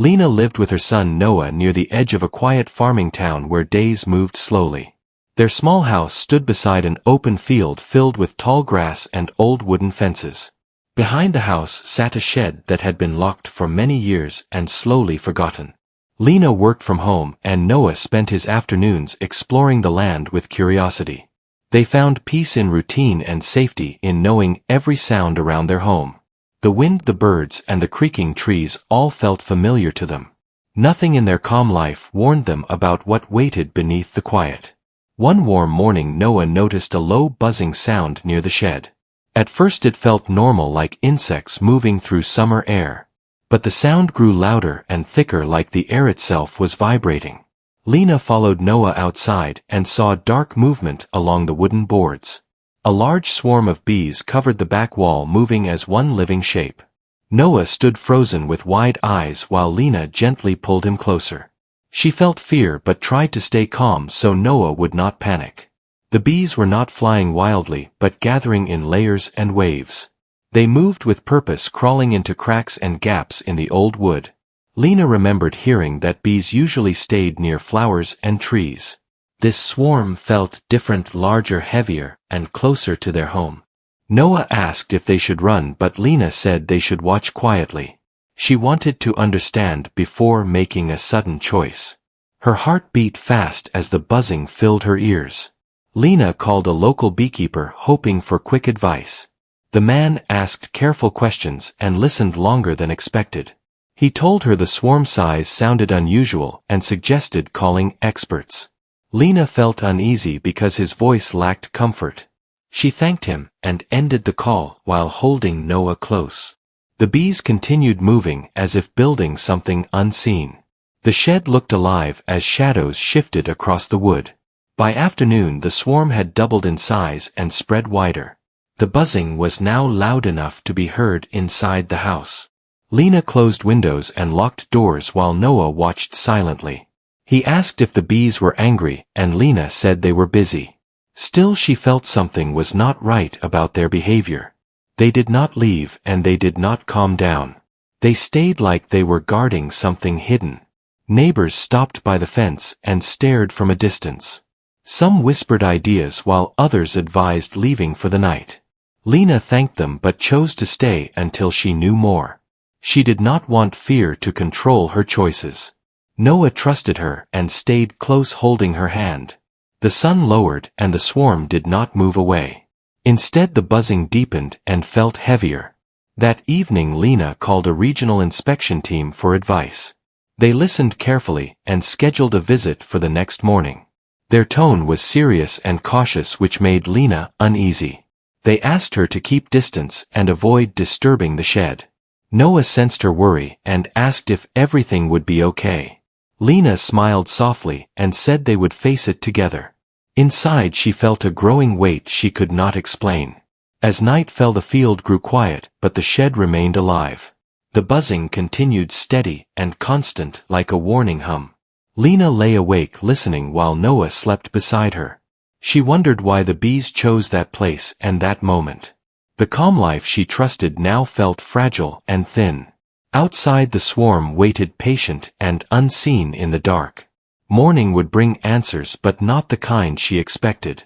Lena lived with her son Noah near the edge of a quiet farming town where days moved slowly. Their small house stood beside an open field filled with tall grass and old wooden fences. Behind the house sat a shed that had been locked for many years and slowly forgotten. Lena worked from home and Noah spent his afternoons exploring the land with curiosity. They found peace in routine and safety in knowing every sound around their home. The wind, the birds, and the creaking trees all felt familiar to them. Nothing in their calm life warned them about what waited beneath the quiet. One warm morning Noah noticed a low buzzing sound near the shed. At first it felt normal, like insects moving through summer air. But the sound grew louder and thicker, like the air itself was vibrating. Lena followed Noah outside and saw dark movement along the wooden boards. A large swarm of bees covered the back wall, moving as one living shape. Noah stood frozen with wide eyes while Lena gently pulled him closer. She felt fear but tried to stay calm so Noah would not panic. The bees were not flying wildly but gathering in layers and waves. They moved with purpose, crawling into cracks and gaps in the old wood. Lena remembered hearing that bees usually stayed near flowers and trees. This swarm felt different, larger, heavier, and closer to their home. Noah asked if they should run, but Lena said they should watch quietly. She wanted to understand before making a sudden choice. Her heart beat fast as the buzzing filled her ears. Lena called a local beekeeper, hoping for quick advice. The man asked careful questions and listened longer than expected. He told her the swarm size sounded unusual and suggested calling experts. Lena felt uneasy because his voice lacked comfort. She thanked him and ended the call while holding Noah close. The bees continued moving as if building something unseen. The shed looked alive as shadows shifted across the wood. By afternoon the swarm had doubled in size and spread wider. The buzzing was now loud enough to be heard inside the house. Lena closed windows and locked doors while Noah watched silently. He asked if the bees were angry, and Lena said they were busy. Still, she felt something was not right about their behavior. They did not leave and they did not calm down. They stayed like they were guarding something hidden. Neighbors stopped by the fence and stared from a distance. Some whispered ideas while others advised leaving for the night. Lena thanked them but chose to stay until she knew more. She did not want fear to control her choices. Noah trusted her and stayed close, holding her hand. The sun lowered and the swarm did not move away. Instead, the buzzing deepened and felt heavier. That evening Lena called a regional inspection team for advice. They listened carefully and scheduled a visit for the next morning. Their tone was serious and cautious, which made Lena uneasy. They asked her to keep distance and avoid disturbing the shed. Noah sensed her worry and asked if everything would be okay. Lena smiled softly and said they would face it together. Inside she felt a growing weight she could not explain. As night fell the field grew quiet, but the shed remained alive. The buzzing continued, steady and constant, like a warning hum. Lena lay awake listening while Noah slept beside her. She wondered why the bees chose that place and that moment. The calm life she trusted now felt fragile and thin. Outside, the swarm waited, patient and unseen in the dark. Morning would bring answers, but not the kind she expected.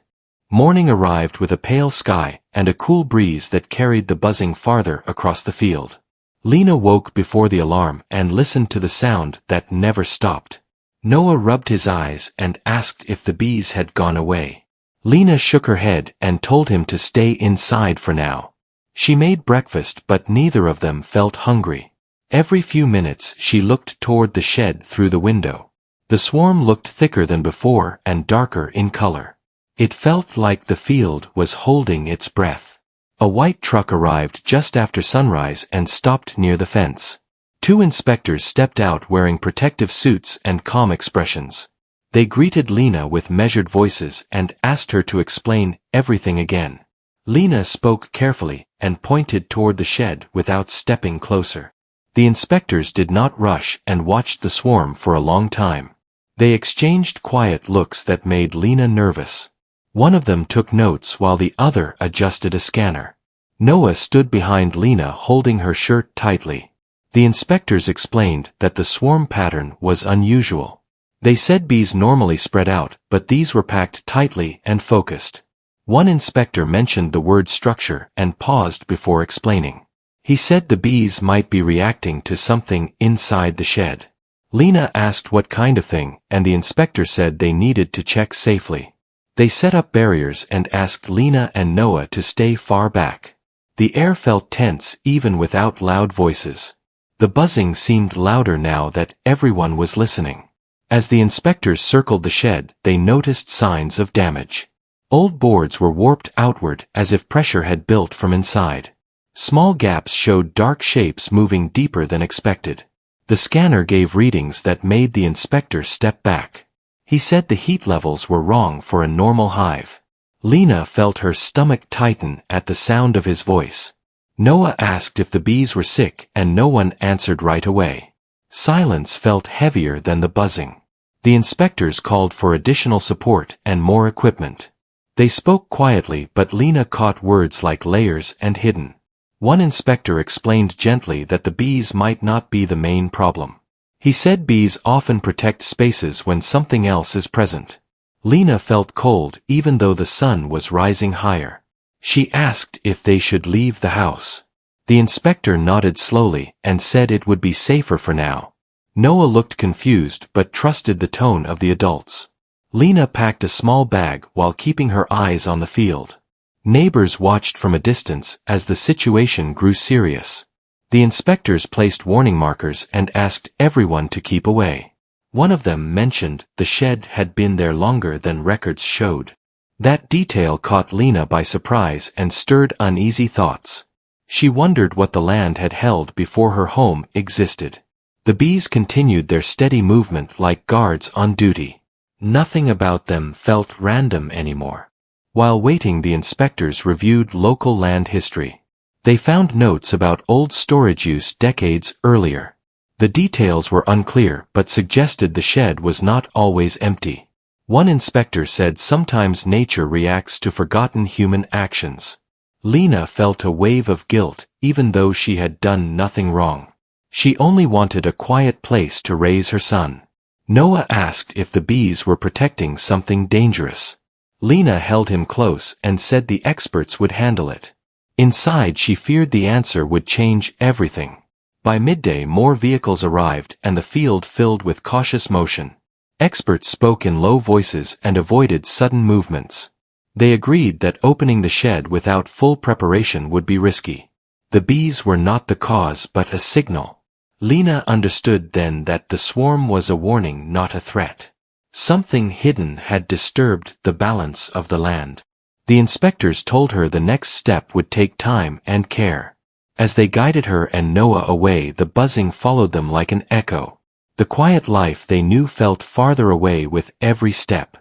Morning arrived with a pale sky and a cool breeze that carried the buzzing farther across the field. Lena woke before the alarm and listened to the sound that never stopped. Noah rubbed his eyes and asked if the bees had gone away. Lena shook her head and told him to stay inside for now. She made breakfast, but neither of them felt hungry. Every few minutes she looked toward the shed through the window. The swarm looked thicker than before and darker in color. It felt like the field was holding its breath. A white truck arrived just after sunrise and stopped near the fence. 2 inspectors stepped out wearing protective suits and calm expressions. They greeted Lena with measured voices and asked her to explain everything again. Lena spoke carefully and pointed toward the shed without stepping closer. The inspectors did not rush and watched the swarm for a long time. They exchanged quiet looks that made Lena nervous. One of them took notes while the other adjusted a scanner. Noah stood behind Lena, holding her shirt tightly. The inspectors explained that the swarm pattern was unusual. They said bees normally spread out, but these were packed tightly and focused. One inspector mentioned the word structure and paused before explaining. He said the bees might be reacting to something inside the shed. Lena asked what kind of thing, and the inspector said they needed to check safely. They set up barriers and asked Lena and Noah to stay far back. The air felt tense even without loud voices. The buzzing seemed louder now that everyone was listening. As the inspectors circled the shed, they noticed signs of damage. Old boards were warped outward as if pressure had built from inside. Small gaps showed dark shapes moving deeper than expected. The scanner gave readings that made the inspector step back. He said the heat levels were wrong for a normal hive. Lena felt her stomach tighten at the sound of his voice. Noah asked if the bees were sick and no one answered right away. Silence felt heavier than the buzzing. The inspectors called for additional support and more equipment. They spoke quietly, but Lena caught words like layers and hidden. One inspector explained gently that the bees might not be the main problem. He said bees often protect spaces when something else is present. Lena felt cold even though the sun was rising higher. She asked if they should leave the house. The inspector nodded slowly and said it would be safer for now. Noah looked confused but trusted the tone of the adults. Lena packed a small bag while keeping her eyes on the field. Neighbors watched from a distance as the situation grew serious. The inspectors placed warning markers and asked everyone to keep away. One of them mentioned the shed had been there longer than records showed. That detail caught Lena by surprise and stirred uneasy thoughts. She wondered what the land had held before her home existed. The bees continued their steady movement like guards on duty. Nothing about them felt random anymore. While waiting, the inspectors reviewed local land history. They found notes about old storage use decades earlier. The details were unclear but suggested the shed was not always empty. One inspector said sometimes nature reacts to forgotten human actions. Lena felt a wave of guilt, even though she had done nothing wrong. She only wanted a quiet place to raise her son. Noah asked if the bees were protecting something dangerous. Lena held him close and said the experts would handle it. Inside, she feared the answer would change everything. By midday, more vehicles arrived and the field filled with cautious motion. Experts spoke in low voices and avoided sudden movements. They agreed that opening the shed without full preparation would be risky. The bees were not the cause but a signal. Lena understood then that the swarm was a warning, not a threat. Something hidden had disturbed the balance of the land. The inspectors told her the next step would take time and care. As they guided her and Noah away, the buzzing followed them like an echo. The quiet life they knew felt farther away with every step.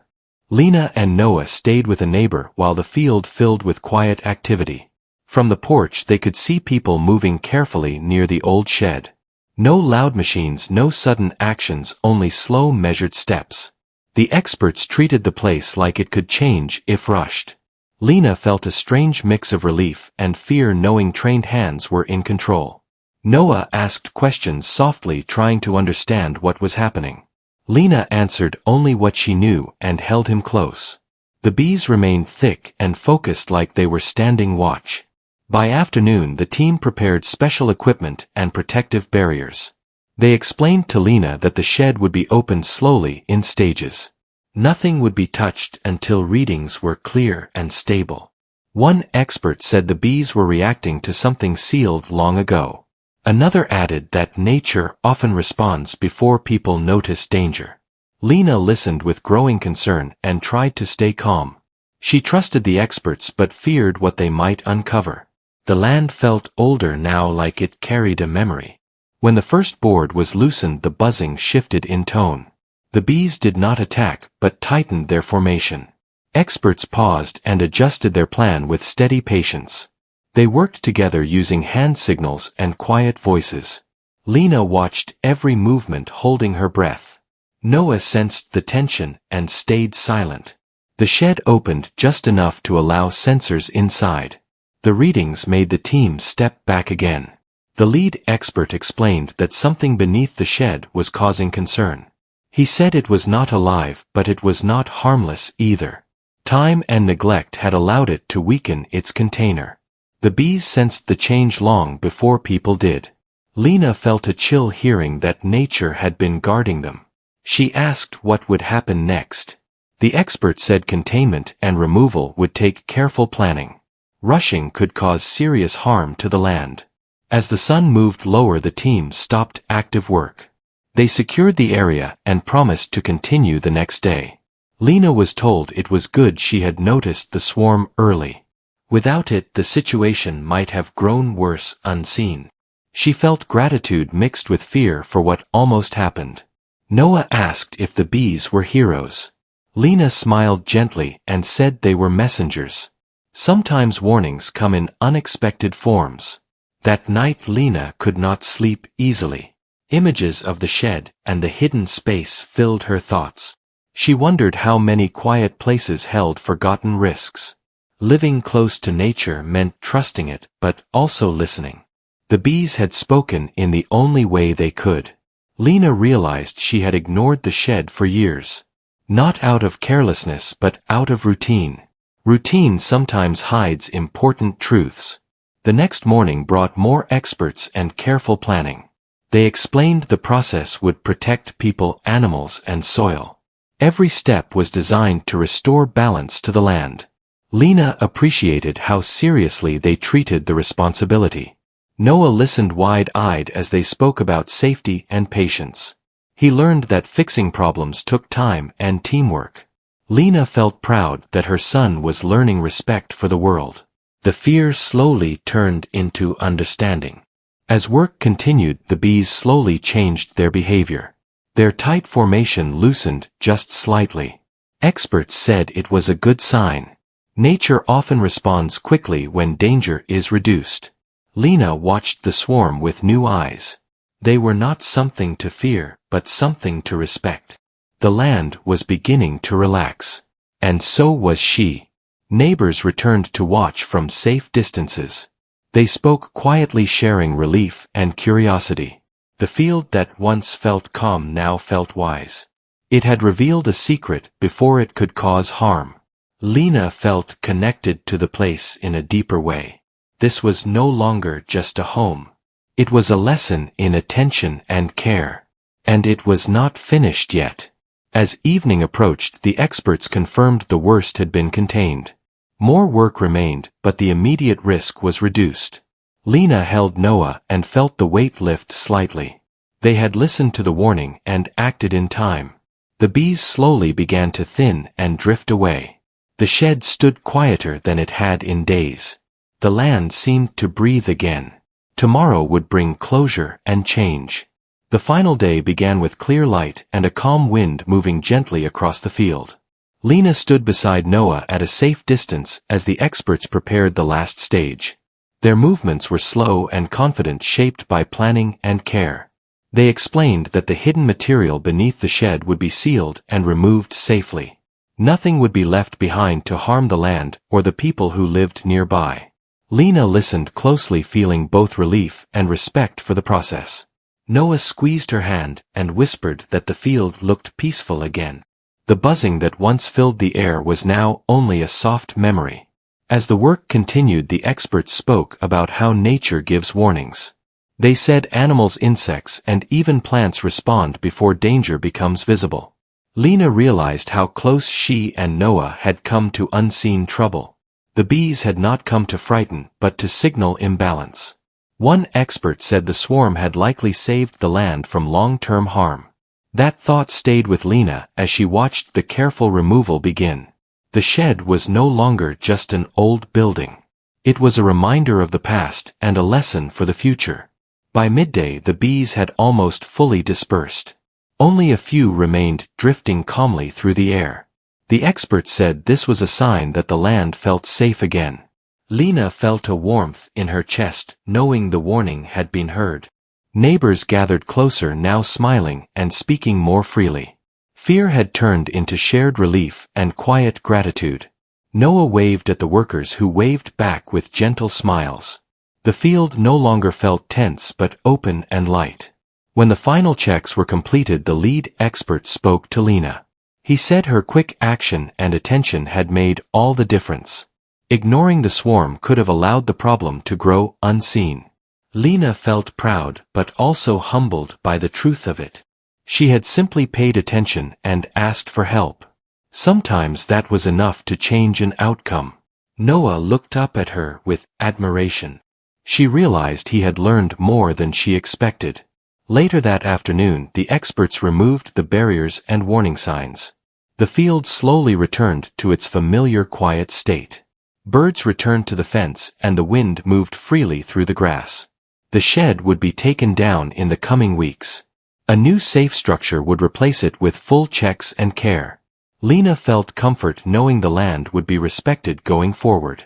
Lena and Noah stayed with a neighbor while the field filled with quiet activity. From the porch they could see people moving carefully near the old shed. No loud machines, no sudden actions, only slow measured steps. The experts treated the place like it could change if rushed. Lena felt a strange mix of relief and fear knowing trained hands were in control. Noah asked questions softly, trying to understand what was happening. Lena answered only what she knew and held him close. The bees remained thick and focused like they were standing watch. By afternoon, the team prepared special equipment and protective barriers. They explained to Lena that the shed would be opened slowly in stages. Nothing would be touched until readings were clear and stable. One expert said the bees were reacting to something sealed long ago. Another added that nature often responds before people notice danger. Lena listened with growing concern and tried to stay calm. She trusted the experts but feared what they might uncover. The land felt older now, like it carried a memory. When the first board was loosened, the buzzing shifted in tone. The bees did not attack, but tightened their formation. Experts paused and adjusted their plan with steady patience. They worked together using hand signals and quiet voices. Lena watched every movement, holding her breath. Noah sensed the tension and stayed silent. The shed opened just enough to allow sensors inside. The readings made the team step back again. The lead expert explained that something beneath the shed was causing concern. He said it was not alive, but it was not harmless either. Time and neglect had allowed it to weaken its container. The bees sensed the change long before people did. Lena felt a chill hearing that nature had been guarding them. She asked what would happen next. The expert said containment and removal would take careful planning. Rushing could cause serious harm to the land. As the sun moved lower, the team stopped active work. They secured the area and promised to continue the next day. Lena was told it was good she had noticed the swarm early. Without it, the situation might have grown worse unseen. She felt gratitude mixed with fear for what almost happened. Noah asked if the bees were heroes. Lena smiled gently and said they were messengers. Sometimes warnings come in unexpected forms. That night Lena could not sleep easily. Images of the shed and the hidden space filled her thoughts. She wondered how many quiet places held forgotten risks. Living close to nature meant trusting it, but also listening. The bees had spoken in the only way they could. Lena realized she had ignored the shed for years. Not out of carelessness but out of routine. Routine sometimes hides important truths. The next morning brought more experts and careful planning. They explained the process would protect people, animals, and soil. Every step was designed to restore balance to the land. Lena appreciated how seriously they treated the responsibility. Noah listened wide-eyed as they spoke about safety and patience. He learned that fixing problems took time and teamwork. Lena felt proud that her son was learning respect for the world. The fear slowly turned into understanding. As work continued, the bees slowly changed their behavior. Their tight formation loosened just slightly. Experts said it was a good sign. Nature often responds quickly when danger is reduced. Lena watched the swarm with new eyes. They were not something to fear, but something to respect. The land was beginning to relax. And so was she. Neighbors returned to watch from safe distances. They spoke quietly, sharing relief and curiosity. The field that once felt calm now felt wise. It had revealed a secret before it could cause harm. Lena felt connected to the place in a deeper way. This was no longer just a home. It was a lesson in attention and care. And it was not finished yet. As evening approached, the experts confirmed the worst had been contained. More work remained, but the immediate risk was reduced. Lena held Noah and felt the weight lift slightly. They had listened to the warning and acted in time. The bees slowly began to thin and drift away. The shed stood quieter than it had in days. The land seemed to breathe again. Tomorrow would bring closure and change. The final day began with clear light and a calm wind moving gently across the field. Lena stood beside Noah at a safe distance as the experts prepared the last stage. Their movements were slow and confident, shaped by planning and care. They explained that the hidden material beneath the shed would be sealed and removed safely. Nothing would be left behind to harm the land or the people who lived nearby. Lena listened closely, feeling both relief and respect for the process. Noah squeezed her hand and whispered that the field looked peaceful again. The buzzing that once filled the air was now only a soft memory. As the work continued, the experts spoke about how nature gives warnings. They said animals, insects, and even plants respond before danger becomes visible. Lena realized how close she and Noah had come to unseen trouble. The bees had not come to frighten, but to signal imbalance. One expert said the swarm had likely saved the land from long-term harm. That thought stayed with Lena as she watched the careful removal begin. The shed was no longer just an old building. It was a reminder of the past and a lesson for the future. By midday, the bees had almost fully dispersed. Only a few remained, drifting calmly through the air. The experts said this was a sign that the land felt safe again. Lena felt a warmth in her chest, knowing the warning had been heard. Neighbors gathered closer, now smiling and speaking more freely. Fear had turned into shared relief and quiet gratitude. Noah waved at the workers, who waved back with gentle smiles. The field no longer felt tense but open and light. When the final checks were completed, the lead expert spoke to Lena. He said her quick action and attention had made all the difference. Ignoring the swarm could have allowed the problem to grow unseen. Lena felt proud but also humbled by the truth of it. She had simply paid attention and asked for help. Sometimes that was enough to change an outcome. Noah looked up at her with admiration. She realized he had learned more than she expected. Later that afternoon, the experts removed the barriers and warning signs. The field slowly returned to its familiar quiet state. Birds returned to the fence and the wind moved freely through the grass. The shed would be taken down in the coming weeks. A new safe structure would replace it with full checks and care. Lena felt comfort knowing the land would be respected going forward.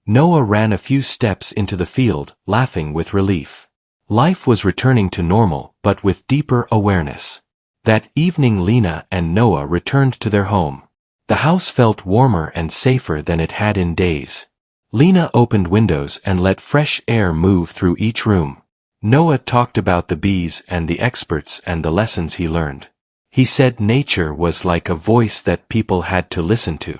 Noah ran a few steps into the field, laughing with relief. Life was returning to normal, but with deeper awareness. That evening Lena and Noah returned to their home. The house felt warmer and safer than it had in days. Lena opened windows and let fresh air move through each room. Noah talked about the bees and the experts and the lessons he learned. He said nature was like a voice that people had to listen to.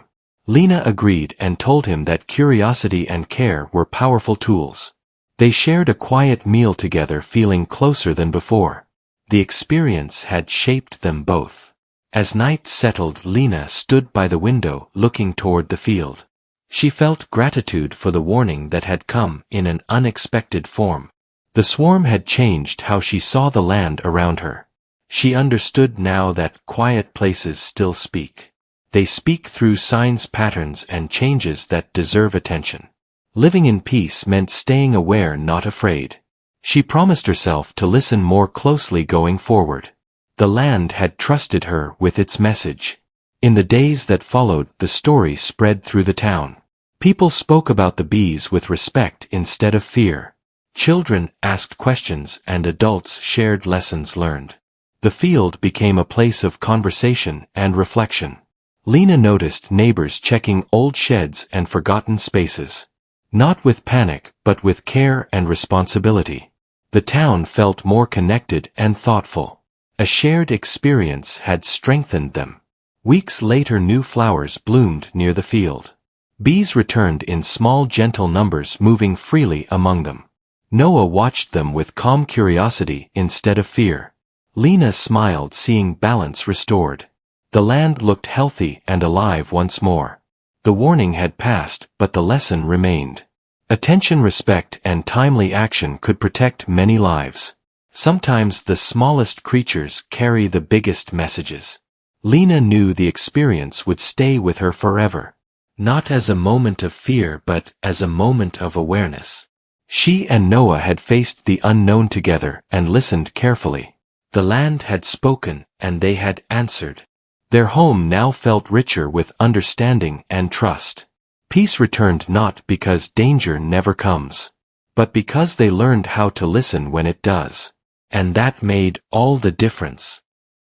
Lena agreed and told him that curiosity and care were powerful tools. They shared a quiet meal together, feeling closer than before. The experience had shaped them both. As night settled, Lena stood by the window looking toward the field. She felt gratitude for the warning that had come in an unexpected form. The swarm had changed how she saw the land around her. She understood now that quiet places still speak. They speak through signs, patterns, and changes that deserve attention. Living in peace meant staying aware, not afraid. She promised herself to listen more closely going forward. The land had trusted her with its message. In the days that followed, the story spread through the town. People spoke about the bees with respect instead of fear. Children asked questions and adults shared lessons learned. The field became a place of conversation and reflection. Lena noticed neighbors checking old sheds and forgotten spaces. Not with panic, but with care and responsibility. The town felt more connected and thoughtful. A shared experience had strengthened them. Weeks later, new flowers bloomed near the field. Bees returned in small, gentle numbers, moving freely among them. Noah watched them with calm curiosity instead of fear. Lena smiled, seeing balance restored. The land looked healthy and alive once more. The warning had passed, but the lesson remained. Attention, respect, and timely action could protect many lives. Sometimes the smallest creatures carry the biggest messages. Lena knew the experience would stay with her forever. Not as a moment of fear, but as a moment of awareness. She and Noah had faced the unknown together and listened carefully. The land had spoken, and they had answered. Their home now felt richer with understanding and trust. Peace returned not because danger never comes, but because they learned how to listen when it does. And that made all the difference.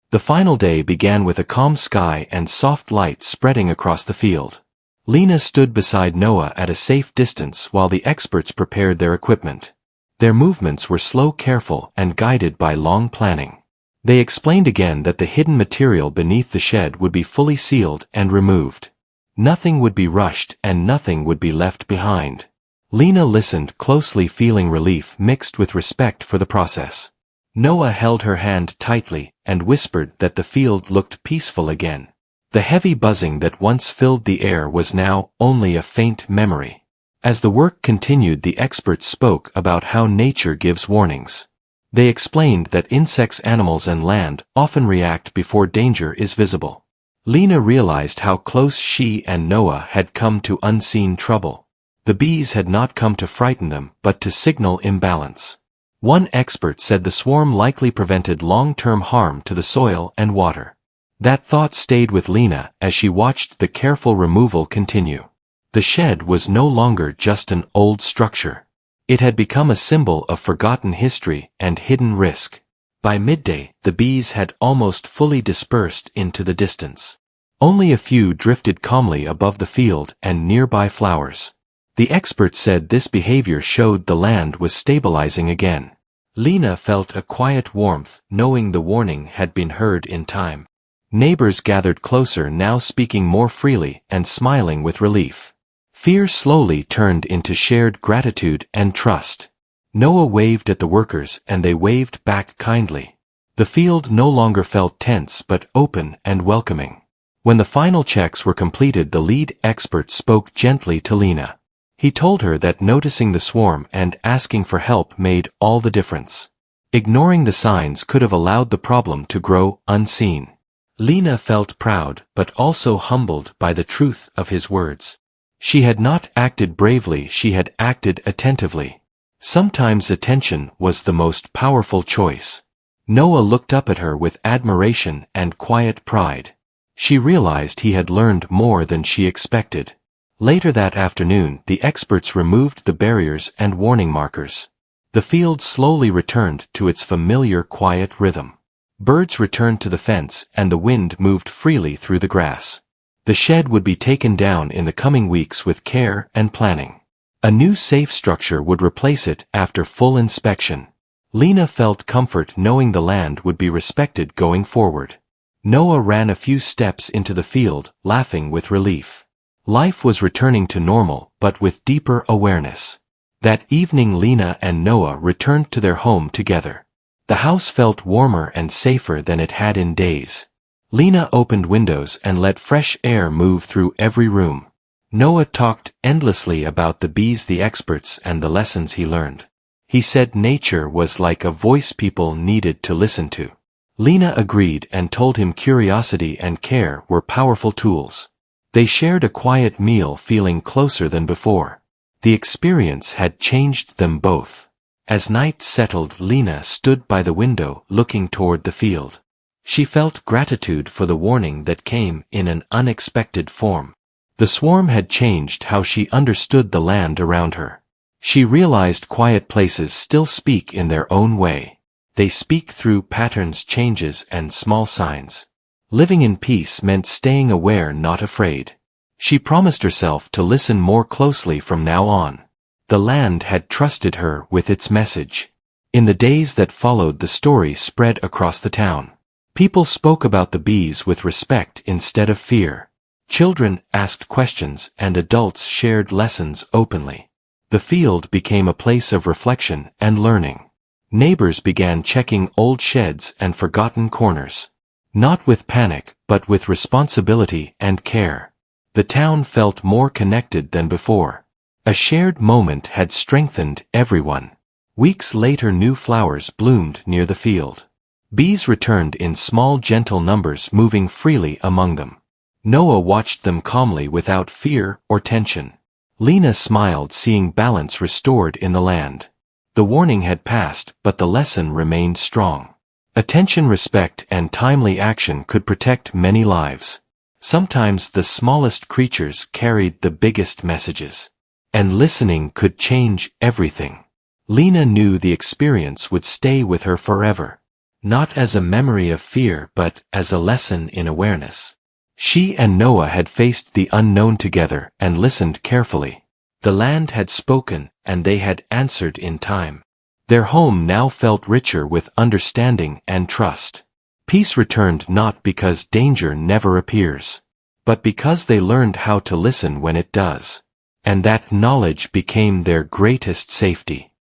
The final day began with a calm sky and soft light spreading across the field. Lena stood beside Noah at a safe distance while the experts prepared their equipment. Their movements were slow, careful, and guided by long planning. They explained again that the hidden material beneath the shed would be fully sealed and removed. Nothing would be rushed and nothing would be left behind. Lena listened closely, feeling relief mixed with respect for the process. Noah held her hand tightly and whispered that the field looked peaceful again. The heavy buzzing that once filled the air was now only a faint memory. As the work continued, the experts spoke about how nature gives warnings. They explained that insects, animals, and land often react before danger is visible. Lena realized how close she and Noah had come to unseen trouble. The bees had not come to frighten them, but to signal imbalance. One expert said the swarm likely prevented long-term harm to the soil and water. That thought stayed with Lena as she watched the careful removal continue. The shed was no longer just an old structure. It had become a symbol of forgotten history and hidden risk. By midday, the bees had almost fully dispersed into the distance. Only a few drifted calmly above the field and nearby flowers. The experts said this behavior showed the land was stabilizing again. Lena felt a quiet warmth, knowing the warning had been heard in time. Neighbors gathered closer, now speaking more freely and smiling with relief. Fear slowly turned into shared gratitude and trust. Noah waved at the workers and they waved back kindly. The field no longer felt tense but open and welcoming. When the final checks were completed, the lead expert spoke gently to Lena. He told her that noticing the swarm and asking for help made all the difference. Ignoring the signs could have allowed the problem to grow unseen. Lena felt proud but also humbled by the truth of his words. She had not acted bravely, she had acted attentively. Sometimes attention was the most powerful choice. Noah looked up at her with admiration and quiet pride. She realized he had learned more than she expected. Later that afternoon, the experts removed the barriers and warning markers. The field slowly returned to its familiar quiet rhythm. Birds returned to the fence and the wind moved freely through the grass. The shed would be taken down in the coming weeks with care and planning. A new safe structure would replace it after full inspection. Lena felt comfort knowing the land would be respected going forward. Noah ran a few steps into the field, laughing with relief. Life was returning to normal, but with deeper awareness. That evening, Lena and Noah returned to their home together. The house felt warmer and safer than it had in days. Lena opened windows and let fresh air move through every room. Noah talked endlessly about the bees, the experts, and the lessons he learned. He said nature was like a voice people needed to listen to. Lena agreed and told him curiosity and care were powerful tools. They shared a quiet meal, feeling closer than before. The experience had changed them both. As night settled, Lena stood by the window looking toward the field. She felt gratitude for the warning that came in an unexpected form. The swarm had changed how she understood the land around her. She realized quiet places still speak in their own way. They speak through patterns, changes, and small signs. Living in peace meant staying aware, not afraid. She promised herself to listen more closely from now on. The land had trusted her with its message. In the days that followed, the story spread across the town. People spoke about the bees with respect instead of fear. Children asked questions and adults shared lessons openly. The field became a place of reflection and learning. Neighbors began checking old sheds and forgotten corners. Not with panic, but with responsibility and care. The town felt more connected than before. A shared moment had strengthened everyone. Weeks later, new flowers bloomed near the field. Bees returned in small, gentle numbers, moving freely among them. Noah watched them calmly without fear or tension. Lena smiled, seeing balance restored in the land. The warning had passed, but the lesson remained strong. Attention, respect, and timely action could protect many lives. Sometimes the smallest creatures carried the biggest messages. And listening could change everything. Lena knew the experience would stay with her forever. Not as a memory of fear, but as a lesson in awareness. She and Noah had faced the unknown together and listened carefully. The land had spoken, and they had answered in time. Their home now felt richer with understanding and trust. Peace returned not because danger never appears, but because they learned how to listen when it does. And that knowledge became their greatest safety.